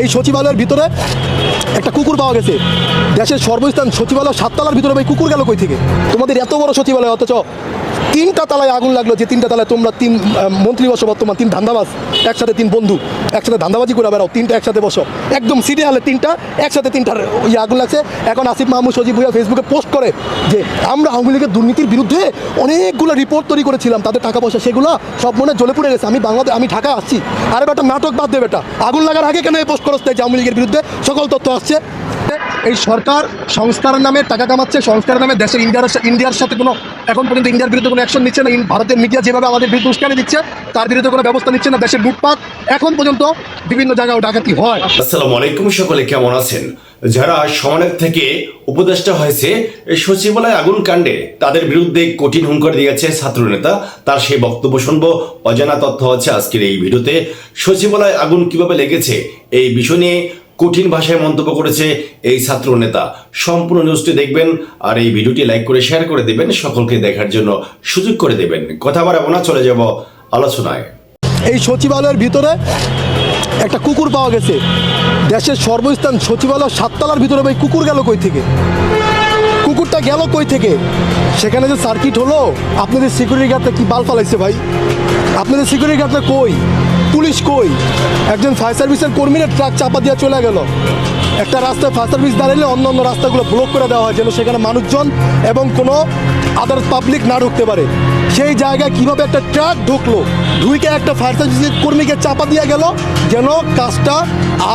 এই সচিবালয়ের ভিতরে একটা কুকুর পাওয়া গেছে। দেশের সর্বস্থান সচিবালয় 7 তলার ভিতরে ভাই কুকুর গেল কই থেকে? তোমাদের এত বড় সচিবালয়, অথচ 3টা তলায় আগুন লাগলো। যে 3টা তলায় তোমরা 3 মন্ত্রী বসো, বর্তমান 3 ধান্দাবাজ একসাথে, 3 বন্ধু একসাথে ধান্দাবাজি করে বেড়াও। 3টা একসাথে বসো, একদম সিটি হলে 3টা একসাথে, 3টার আগুন লাগছে। এখন আসিফ মাহমুদ সজীব ভুঁইয়া ফেসবুকে পোস্ট করে যে আমরা আওয়ামী লীগের দুর্নীতির বিরুদ্ধে অনেকগুলো রিপোর্ট তৈরি করেছিলাম, তাদের টাকা পয়সা সেগুলো সব মনে জ্বলে পড়ে গেছে, আমি ঢাকায় আসছি। আরে বেটা নাটক বাদ দে বেটা, আগুন লাগার আগে কেন এই পোস্ট করতে যে আওয়ামী লীগের বিরুদ্ধে সকল তথ্য আসছে? এই সরকার সংস্কারের নামে টাকা কামাচ্ছে, সংস্কারের নামে দেশের ইন্ডিয়ার সাথে কোনো এখন পর্যন্ত ইন্ডিয়ার বিরুদ্ধে কোনো অ্যাকশন নিচ্ছে না। ভারতের মিডিয়া যেভাবে আমাদের বিরুদ্ধে উস্কানি দিচ্ছে তার বিরুদ্ধে কোনো ব্যবস্থা নিচ্ছে না। দেশের লুটপাট এখন পর্যন্ত বিভিন্ন জায়গায় ডাকাতি হয়। আসসালামু আলাইকুম, সকলে কেমন আছেন? যারা সমন্বয় থেকে উপদেষ্টা হয়েছে সচিবালয় আগুন কাণ্ডে তাদের বিরুদ্ধে কঠিন হুঙ্কার দিয়েছে ছাত্রনেতা, তার সেই বক্তব্য শুনবো। অজানা তথ্য হচ্ছে আজকের এই ভিডিওতে। সচিবালয় আগুন কিভাবে লেগেছে এই বিষয় নিয়ে কঠিন ভাষায় মন্তব্য করেছে এই ছাত্র নেতা। সম্পূর্ণ নিউজটি দেখবেন আর এই ভিডিওটি লাইক করে শেয়ার করে দেবেন, সকলকে দেখার জন্য সুযোগ করে দেবেন। কথা বাড়াবো না, চলে যাব আলোচনায়। এই সচিবালয়ের ভিতরে একটা কুকুর পাওয়া গেছে। দেশের সর্বস্থান সচিবালয় 7 তলার ভিতরে ভাই কুকুর গেল কই থেকে? কুকুরটা গেল কই থেকে? সেখানে যে সার্কিট হলো, আপনাদের সিকিউরিটি গার্ডটা কি বাল ফালাইছে ভাই? আপনাদের সিকিউরিটি গার্ডটা কই? পুলিশ কই? একজন ফায়ার সার্ভিসের কর্মীরা ট্রাক চাপা দিয়ে চলে গেল। একটা রাস্তায় ফায়ার সার্ভিস দাঁড়ালে অন্য অন্য রাস্তাগুলো ব্লক করে দেওয়া হয় যেন সেখানে মানুষজন এবং কোনো আদার্স পাবলিক না ঢুকতে পারে। সেই জায়গায় কিভাবে একটা ট্রাক ঢুকলো, ঢুকে একটা ফায়ার সার্ভিসের কর্মীকে চাপা দিয়ে গেল যেন কাজটা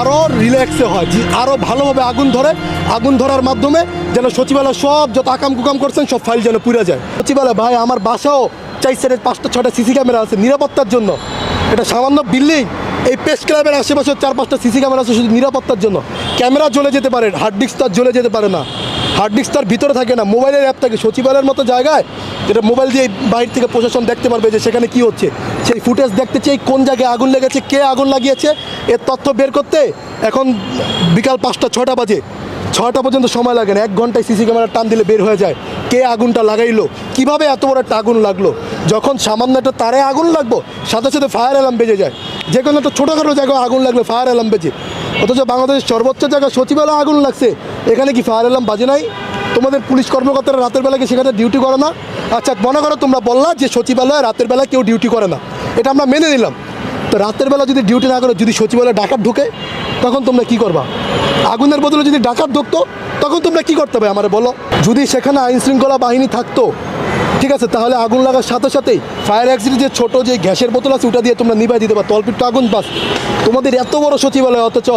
আরও রিল্যাক্সে হয়, যে আরও ভালোভাবে আগুন ধরে। আগুন ধরার মাধ্যমে যেন সচিবালয় সব যত আকাম কুকাম করছেন সব ফাইল যেন পুড়ে যায়। সচিবালয় ভাই, আমার বাসাও 4-5টা-6টা সিসি ক্যামেরা আছে নিরাপত্তার জন্য। এটা সামান্য বিল্ডিং, এই প্রেস ক্লাবের আশেপাশে 4-5টা সিসি ক্যামেরা আছে শুধু নিরাপত্তার জন্য। ক্যামেরা জ্বলে যেতে পারে, হার্ড ডিস্ক তার জ্বলে যেতে পারে না, হার্ড ডিস্ক তার ভিতরে থাকে না, মোবাইলের অ্যাপ থাকে। সচিবালয়ের মতো জায়গায় যেটা মোবাইল দিয়ে বাইরে থেকে প্রশাসন দেখতে পারবে যে সেখানে কি হচ্ছে, সেই ফুটেজ দেখতে চাই, কোন জায়গায় আগুন লেগেছে, কে আগুন লাগিয়েছে, এর তথ্য বের করতে এখন বিকাল 5টা-6টা বাজে, 6টা পর্যন্ত সময় লাগে না। 1 ঘন্টায় সিসি ক্যামেরা টান দিলে বের হয়ে যায় কে আগুনটা লাগাইলো, কিভাবে এত বড় একটা আগুন লাগলো। যখন সামান্য একটা তারে আগুন লাগবো সাথে সাথে ফায়ার অ্যালার্ম বেজে যায়। যে কোনো একটা ছোটোখাটো জায়গায় আগুন লাগলে ফায়ার অ্যালার্ম বেজে, অথচ বাংলাদেশের সর্বোচ্চ জায়গায় সচিবালয়ে আগুন লাগছে, এখানে কি ফায়ার অ্যালার্ম বাজে নাই? তোমাদের পুলিশ কর্মকর্তারা রাতের বেলা কি সেখানে ডিউটি করে না? আচ্ছা মনে করো তোমরা বললা যে সচিবালয়ে রাতের বেলা কেউ ডিউটি করে না, এটা আমরা মেনে নিলাম। তো রাতের বেলা যদি ডিউটি না করে, যদি সচিবালয়ে ডাকাত ঢুকে, তখন তোমরা কি করবা? আগুনের বদলে যদি ডাকাত ঢুকতো তখন তোমরা কি করতে হবে আমারে বলো? যদি সেখানে আইন শৃঙ্খলা বাহিনী থাকতো, ঠিক আছে, তাহলে আগুন লাগার সাথে সাথেই ফায়ার অ্যাক্সিডেন্ট যে ছোটো যে গ্যাসের বোতল আছে ওটা দিয়ে তোমরা নিভাই দিতে পারো, তলপিট আগুন বাস। তোমাদের এত বড় সচিবালয়, অথচ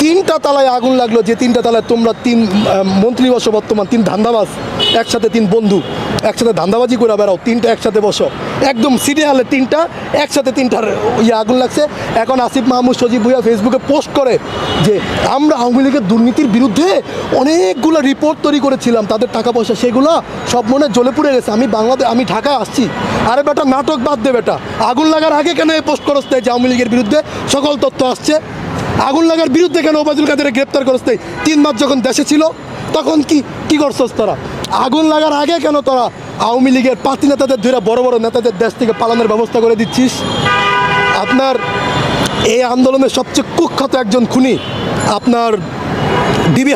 3টা তলায় আগুন লাগলো। যে 3টা তলায় তোমরা 3 মন্ত্রী বসো, বর্তমান 3 ধান্দাবাজ একসাথে, 3 বন্ধু একসাথে ধান্দাবাজি করে বেড়াও। 3টা একসাথে বসো, একদম সিটি হলে 3টা একসাথে, 3টার আগুন লাগছে। এখন আসিফ মাহমুদ সজীব ভুঁইয়া ফেসবুকে পোস্ট করে যে আমরা আওয়ামী লীগের দুর্নীতির বিরুদ্ধে অনেকগুলো রিপোর্ট তৈরি করেছিলাম, তাদের টাকা পয়সা সেগুলো সব মনে জ্বলে পুড়ে গেছে, আমি ঢাকায় আসছি। আরে বেটা নাটক বাদ দে বেটা, আগুন লাগার আগে কেন এই পোস্ট করতে যে আওয়ামী লীগের বিরুদ্ধে সকল তথ্য আসছে? আগুন লাগার বিরুদ্ধে কেন ওবায়দুল কাদেরকে গ্রেপ্তার করতে? 3 মাস যখন দেশে ছিল তখন কি করছস তোরা? আগুন লাগার আগে কেন তোরা আওয়ামী লীগের পাতি নেতাদের ধরে বড় বড় নেতাদের দেশ থেকে পালানোর ব্যবস্থা করে দিচ্ছিস? আপনার এই আন্দোলনের সবচেয়ে কুখ্যাত একজন খুনি আপনার ডিবি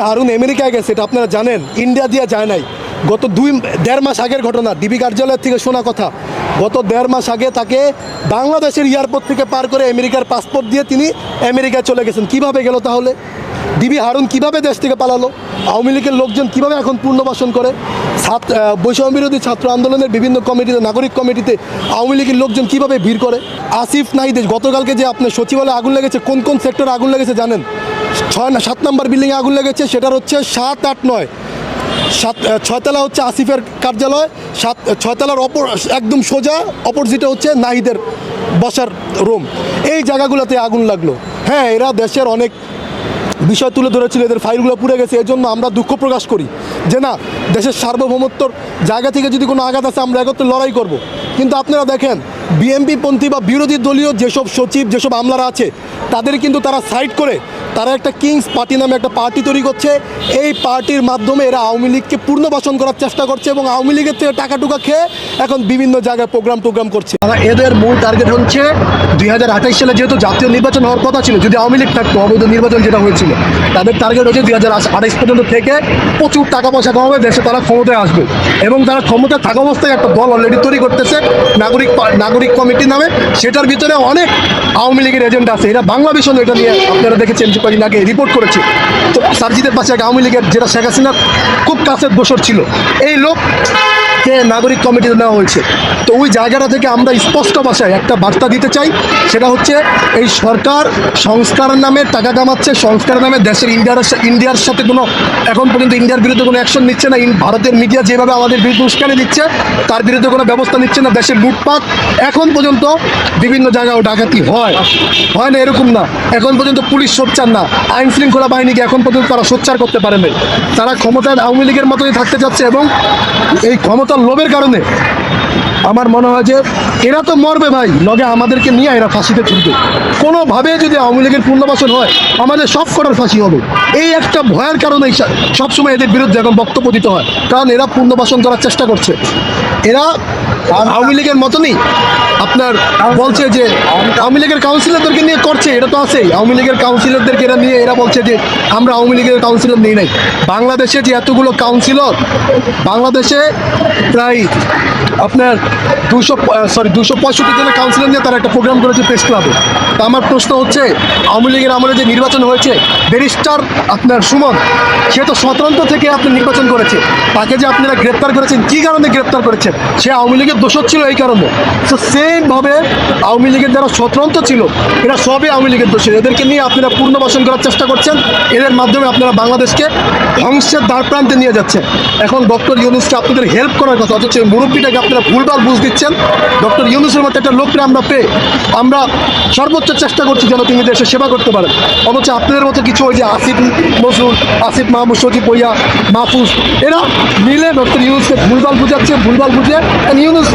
হারুন আমেরিকায় গেছে, এটা আপনারা জানেন। ইন্ডিয়া দিয়ে যায় নাই। গত 1.5 মাস আগের ঘটনা, ডিবি কার্যালয় থেকে শোনা কথা। গত 1.5 মাস আগে তাকে বাংলাদেশের এয়ারপোর্ট থেকে পার করে আমেরিকার পাসপোর্ট দিয়ে তিনি আমেরিকায় চলে গেছেন। কিভাবে গেল তাহলে? ডিবি হারুন কিভাবে দেশ থেকে পালালো? আওয়ামী লীগের লোকজন কিভাবে এখন পুনর্বাসন করে? বৈষম্য বিরোধী ছাত্র আন্দোলনের বিভিন্ন কমিটিতে, নাগরিক কমিটিতে আওয়ামী লীগের লোকজন কিভাবে ভিড় করে? আসিফ নাহিদ গতকালকে যে আপনার সচিবালয়ে আগুন লেগেছে, কোন কোন সেক্টরে আগুন লেগেছে জানেন? 7 নম্বর বিল্ডিংয়ে আগুন লেগেছে, সেটার হচ্ছে 7, 8, 9, 6 তলা হচ্ছে আসিফের কার্যালয়, 6 তলার একদম সোজা অপোজিটে হচ্ছে নাহিদের বসার রুম। এই জায়গাগুলোতে আগুন লাগলো। হ্যাঁ, এরা দেশের অনেক বিষয় তুলে ধরেছিল, এদের ফাইলগুলো পুড়ে গেছে। এই জন্য আমরা দুঃখ প্রকাশ করি যে না, দেশের সার্বভৌমত্বর জায়গা থেকে যদি কোনো আঘাত আসে আমরা একত্রে লড়াই করব। কিন্তু আপনারা দেখেন বিএনপি পন্থী বা বিরোধী দলীয় যেসব সচিব যেসব আমলারা আছে তাদের কিন্তু তারা সাইড করে তারা একটা কিংস পার্টি নামে একটা পার্টি তৈরি করছে। এই পার্টির মাধ্যমে এরা আওয়ামী লীগকে পুনর্বাসন করার চেষ্টা করছে এবং আওয়ামী লীগের থেকে টাকা টুকা খেয়ে এখন বিভিন্ন জায়গায় প্রোগ্রাম করছে। তারা এদের মূল টার্গেট হচ্ছে 2028 সালে যেহেতু জাতীয় নির্বাচন হওয়ার কথা ছিল, যদি আওয়ামী লীগ থাকতো অবৈধ নির্বাচন যেটা হয়েছিল, তাদের টার্গেট হচ্ছে 2028 পর্যন্ত থেকে প্রচুর টাকা পয়সা কমাবে, দেশে তারা ক্ষমতায় আসবে এবং তারা ক্ষমতায় থাকা অবস্থায় একটা দল অলরেডি তৈরি করতেছে নাগরিক কমিটি নামে। সেটার ভিতরে অনেক আওয়ামী লীগের এজেন্ট আছে। এরা বাংলা বিষয় এটা নিয়ে আপনারা দেখেছেন যে কদিন আগে রিপোর্ট করেছে। তো সার্জিদের পাশে এক আওয়ামী লীগের যেটা শেখ হাসিনার খুব কাছের দোসর ছিল, এই লোককে নাগরিক কমিটিতে নেওয়া হয়েছে। তো ওই জায়গাটা থেকে আমরা স্পষ্ট ভাষায় একটা বার্তা দিতে চাই, সেটা হচ্ছে এই সরকার সংস্কারের নামে টাকা কামাচ্ছে, সংস্কারের নামে দেশের ইন্ডিয়ার সাথে কোনো এখন পর্যন্ত ইন্ডিয়ার বিরুদ্ধে কোনো অ্যাকশন নিচ্ছে না। ভারতের মিডিয়া যেভাবে আমাদের বিরুদ্ধে উস্কানি দিচ্ছে তার বিরুদ্ধে কোনো ব্যবস্থা নিচ্ছে না। দেশের লুটপাট এখন পর্যন্ত বিভিন্ন জায়গায় ডাকাতি হয় না এরকম না, এখন পর্যন্ত পুলিশ সোচ্চার না, আইন শৃঙ্খলা বাহিনীকে এখন পর্যন্ত তারা সোচ্চার করতে পারে না। তারা ক্ষমতায় আওয়ামী লীগের মতোই থাকতে চাচ্ছে এবং এই ক্ষমতার লোভের কারণে আমার মনে হয় যে এরা তো মরবে ভাই, লগে আমাদেরকে নিয়ে এরা ফাঁসিতে ছুটবে। কোনোভাবে যদি আওয়ামী লীগের পুনর্বাসন হয় আমাদের সব কটার ফাঁসি হবে, এই একটা ভয়ের কারণে সবসময় এদের বিরুদ্ধে এখন বক্তব্য দিতে হয়, কারণ এরা পুনর্বাসন করার চেষ্টা করছে। এরা আওয়ামী লীগের মতনই আপনার বলছে যে আওয়ামী লীগের কাউন্সিলরদেরকে নিয়ে করছে, এটা তো আছেই। আওয়ামী লীগের কাউন্সিলরদেরকে এরা নিয়ে এরা বলছে যে আমরা আওয়ামী লীগের কাউন্সিলর নিই নাই। বাংলাদেশে যে এতগুলো কাউন্সিলর, বাংলাদেশে প্রায় আপনার 265 জনের কাউন্সিলর নিয়ে তারা একটা প্রোগ্রাম করেছে প্রেস ক্লাবে। তা আমার প্রশ্ন হচ্ছে, আওয়ামী লীগের আমলে যে নির্বাচন হয়েছে, ব্যারিস্টার আপনার সুমন, সে তো স্বতন্ত্র থেকে আপনি নির্বাচন করেছে, তাকে যে আপনারা গ্রেপ্তার করেছেন কী কারণে গ্রেপ্তার করেছেন? সে আওয়ামী লীগের দোষর ছিল এই কারণে। তো সেমভাবে আওয়ামী লীগের যারা স্বতন্ত্র ছিল এরা সবই আওয়ামী লীগের দোষী। এদেরকে নিয়ে আপনারা পুনর্বাসন করার চেষ্টা করছেন, এদের মাধ্যমে আপনারা বাংলাদেশকে ধ্বংসের দ্বার প্রান্তে নিয়ে যাচ্ছেন। এখন ডক্টর ইউনূসকে আপনাদের হেল্প করার কথা, অথচ মুরব্বীটাকে আপনারা ভুলভাল বুঝ দিচ্ছেন। ডক্টর ইউনূসের মতো একটা লোককে আমরা পেয়ে আমরা সর্বোচ্চ চেষ্টা করছি যেন তিনি দেশের সেবা করতে পারেন, অথচ আপনাদের মতো কিছু ওই যে আসিফ নজরুল, আসিফ মাহমুদ, সজীব ভুইয়া, মাহফুজ, এরা মিলে ডক্টর ইউনূসকে ভুলভাল বুঝাচ্ছে। ভুলভাল বুঝে ইউনূস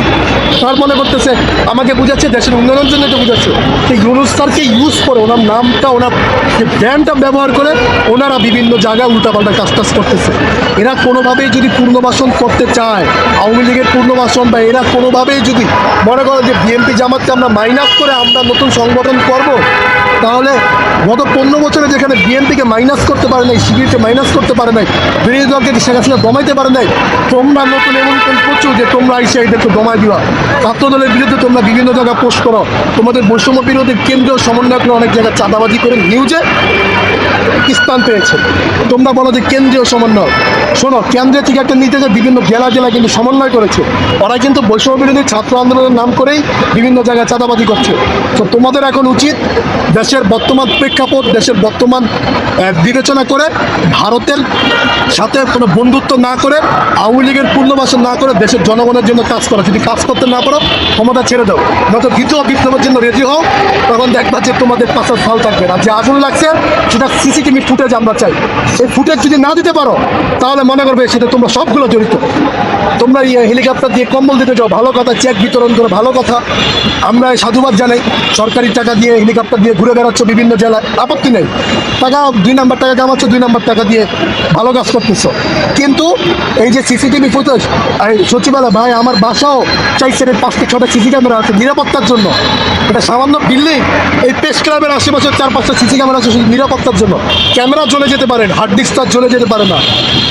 স্যার মনে করতেছে আমাকে বুঝাচ্ছে, দেশের উন্নয়নের জন্য এটা বুঝাচ্ছে। সেই ইউনূস স্যারকে ইউজ করে, ওনার নামটা, ওনার ব্র্যান্ডটা ব্যবহার করে ওনারা বিভিন্ন জায়গায় উল্টাপাল্টা কাজ করতেছে। এরা কোনোভাবেই যদি পুনর্বাসন করতে চায়, আওয়ামী লীগের পুনর্বাসন, বা এরা কোনোভাবেই যদি মনে করে যে বিএনপি জামাতকে আমরা মাইনাস করে আমরা নতুন সংগঠন করব, তাহলে গত 15 বছরে যেখানে বিএনপিকে মাইনাস করতে পারে নাই, শিবিরকে মাইনাস করতে পারে নাই, বিরোধী দলকে শেখ হাসিনা দমাইতে পারে নাই, তোমরা নতুন এমন করছো যে তোমরা এসে এদেরকে দমাই দিবা। ছাত্র দলের বিরুদ্ধে তোমরা বিভিন্ন জায়গায় পোস্ট করো, তোমাদের বৈষম্য বিরোধী কেন্দ্রীয় সমন্বয়করা অনেক জায়গায় চাঁদাবাজি করে নিউজে স্থান পেয়েছে। তোমরা বলো যে কেন্দ্রীয় সমন্বয়, শোনো, কেন্দ্রের থেকে একটা নিতে যে বিভিন্ন জেলায় কিন্তু সমন্বয় করেছে, ওরা কিন্তু বৈষম্য বিরোধী ছাত্র আন্দোলনের নাম করেই বিভিন্ন জায়গায় চাঁদাবাজি করছে। তো তোমাদের এখন উচিত দেশের বর্তমান প্রেক্ষাপট, দেশের বর্তমান বিবেচনা করে ভারতের সাথে কোনো বন্ধুত্ব না করে, আওয়ামী লীগের পুনর্বাসন না করে দেশের জনগণের জন্য কাজ করা। যদি কাজ করতে না পারো ক্ষমতা ছেড়ে দাও, নয়তো দ্বিতীয় বিপ্লবের জন্য রেডি হও, তখন দেখবা যে তোমাদের পাশে ফল থাকবে না। যে আগুন লাগছে সেটা সিসিটিভি ফুটেজ আমরা চাই। এই ফুটেজ যদি না দিতে পারো তাহলে মনে করবে সেটা তোমরা সবগুলো জড়িত। তোমরা হেলিকপ্টার দিয়ে কম্বল দিতে যাও, ভালো কথা, চেক বিতরণ করো, ভালো কথা, আমরা সাধুবাদ জানাই। সরকারি টাকা দিয়ে হেলিকপ্টার দিয়ে ঘুরে বেড়াচ্ছ বিভিন্ন জেলায়, আপত্তি নেই। টাকা 2 নাম্বার টাকা কামাচ্ছ, 2 নাম্বার টাকা দিয়ে ভালো কাজ করতেছ। কিন্তু এই যে সিসিটিভি ফুটেজ, সচিবালয় ভাই, আমার বাসাও চাইছে 5-6টা সিসি ক্যামেরা আছে নিরাপত্তার জন্য। এটা সামান্য বিল্ডিং, এই প্রেস ক্লাবের আশেপাশে 4-5টা সিসি ক্যামেরা আছে শুধু নিরাপত্তার জন্য। ক্যামেরা জ্বলে যেতে পারে, হার্ড ডিস্ক তার জ্বলে যেতে পারে না,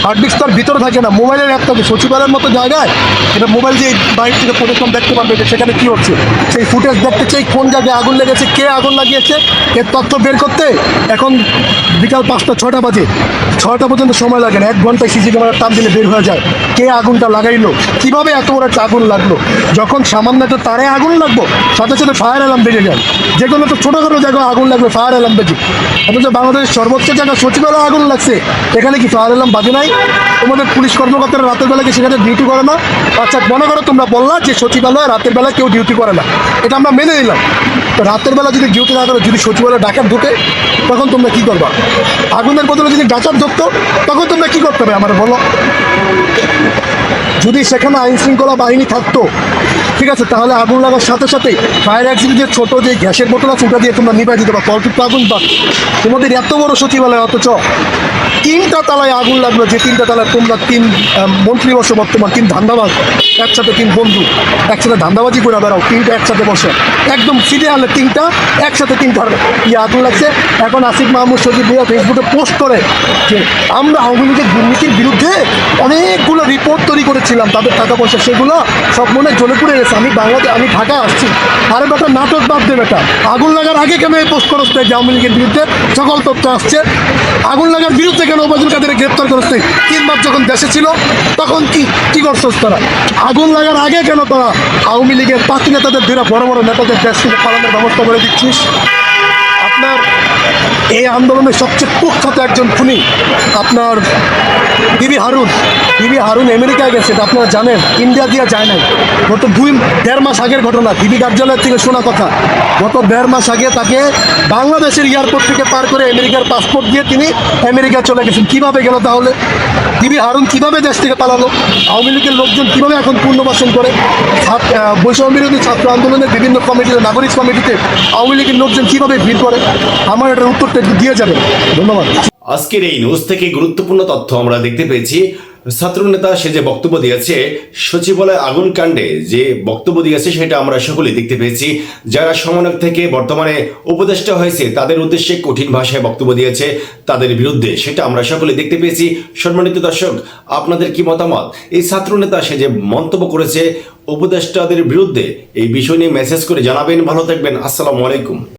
হার্ড ডিস্ক তার ভিতরে থাকে না। মোবাইলের অ্যাপ থাকে, সচিবালয়ের মতো জায়গায় এটা মোবাইল দিয়ে বাইরে থেকে প্রদর্শন দেখতে পারবে যে সেখানে কী হচ্ছে। সেই ফুটেজ দেখতে চাই, কোন জায়গায় আগুন লেগেছে, কে আগুন লাগিয়েছে, এর তথ্য বের করতে এখন বিকাল 5টা-6টা বাজে, 6টা পর্যন্ত সময় লাগে না। 1 ঘন্টায় সিসি ক্যামেরার টান দিলে বের হয়ে যায় কে আগুনটা লাগাইলো, কীভাবে এত বড় একটা আগুন লাগলো। যখন সামান্য একটা তারে আগুন লাগবো সাথে সাথে ফায়ার অ্যালার্ম বেজে যায়। যে কোনো একটা ছোটোখাটো জায়গায় আগুন লাগবে ফায়ার অ্যালার্ম বেজে, অথচ বাংলাদেশের সর্বোচ্চ জায়গায় সচিবালয়ে আগুন লাগছে, এখানে কি ফায়ার অ্যালার্ম বাজে নাই? তোমাদের পুলিশ কর্মকর্তারা রাতের বেলা কি সেখানে ডিউটি করে না? আচ্ছা, মনে করো তোমরা বললা যে সচিবালয়ে রাতের বেলা কেউ ডিউটি করে না, এটা আমরা মেনে নিলাম। তো রাতের বেলা যদি ডিউটি না করে, যদি সচিবালয়ে ডাকাত ঢুকে, তখন তোমরা কি করবা? আগুনের বদলে যদি ডাকাত ঢুকতো, তখন তোমরা কি করতে হবে আমার বলো? যদি সেখানে আইন শৃঙ্খলা বাহিনী থাকতো, ঠিক আছে, তাহলে আগুন লাগার সাথে সাথে ফায়ার এক্সিবিটের ছোট যে গ্যাসের বোতল আছে ওটা দিয়ে তোমরা নিভাই দিতে পারো, অল্প আগুন পাক। তোমাদের এত বড় সচিবালয়, অথচ 3টা তালায় আগুন লাগলো, যে 3টা তালায় তোমরা 3 মন্ত্রী বসে, বর্তমান 3 ধান্দাবাজ, একসাথে 3 বন্ধু, একসাথে ধান্দাবাজি করে বেড়াও, 3টা একসাথে বসে, একদম সিরিয়ালে 3টা একসাথে 3টা আগুন লাগছে। এখন আসিফ মাহমুদ সজীব ভাইয়া ফেসবুকে পোস্ট করে যে আমরা আওয়ামী লীগের দুর্নীতির বিরুদ্ধে অনেকগুলো রিপোর্ট তৈরি করেছিলাম, তাদের টাকা পয়সা সেগুলো সব মনে জ্বলে পুড়ে গেছে, আমি ঢাকায় আসছি। আরে বেটা, নাটক বাদ দে বেটা, আগুন লাগার আগে কেন এই পোস্ট করছ যে আওয়ামী লীগের বিরুদ্ধে সকল তথ্য আসছে? আগুন লাগার বিরুদ্ধে কেন ওবায়দুল কাদেরকে গ্রেপ্তার করছ? 3 মাস যখন দেশে ছিল তখন কি করছস তারা? আগুন লাগার আগে কেন তারা আওয়ামী লীগের 5 নেতাদের ধরে বড় বড় নেতাদের দেশ থেকে পালানোর ব্যবস্থা করে দিচ্ছিস? আপনার এই আন্দোলনের সবচেয়ে কুখ্যাত একজন খুনি আপনার বিবি হারুন আমেরিকায় গেছে, এটা আপনারা জানেন, ইন্ডিয়া দিয়ে যায় নাই। গত 1.5 মাস আগের ঘটনা, বিবি কার্যালয় থেকে শোনা কথা। গত 1.5 মাস আগে তাকে বাংলাদেশের এয়ারপোর্ট থেকে পার করে আমেরিকার পাসপোর্ট দিয়ে তিনি আমেরিকা চলে গেছেন। কিভাবে গেল তাহলে? বিবি হারুন কিভাবে দেশ থেকে পালালো? আওয়ামী লীগের লোকজন কিভাবে এখন পুনর্বাসন করে? বৈষম্য বিরোধী ছাত্র আন্দোলনের বিভিন্ন কমিটিতে, নাগরিক কমিটিতে আওয়ামী লীগের লোকজন কিভাবে ভিড় করে? আমার এটার উত্তরটা একটু দিয়ে যাবেন, ধন্যবাদ। আজকের এই নিউজ থেকে গুরুত্বপূর্ণ তথ্য আমরা দেখতে পেয়েছি। ছাত্র নেতা সে যে বক্তব্য দিয়েছে, সচিবালয় আগুন কাণ্ডে যে বক্তব্য দিয়েছে, সেটা আমরা সকলেই দেখতে পেয়েছি। যারা সমন্বয়ক থেকে বর্তমানে উপদেষ্টা হয়েছে তাদের উদ্দেশ্যে কঠিন ভাষায় বক্তব্য দিয়েছে তাদের বিরুদ্ধে, সেটা আমরা সকলে দেখতে পেয়েছি। সম্মানিত দর্শক, আপনাদের কি মতামত? এই ছাত্র নেতা সে যে মন্তব্য করেছে উপদেষ্টাদের বিরুদ্ধে, এই বিষয় নিয়ে মেসেজ করে জানাবেন। ভালো থাকবেন, আসসালামু আলাইকুম।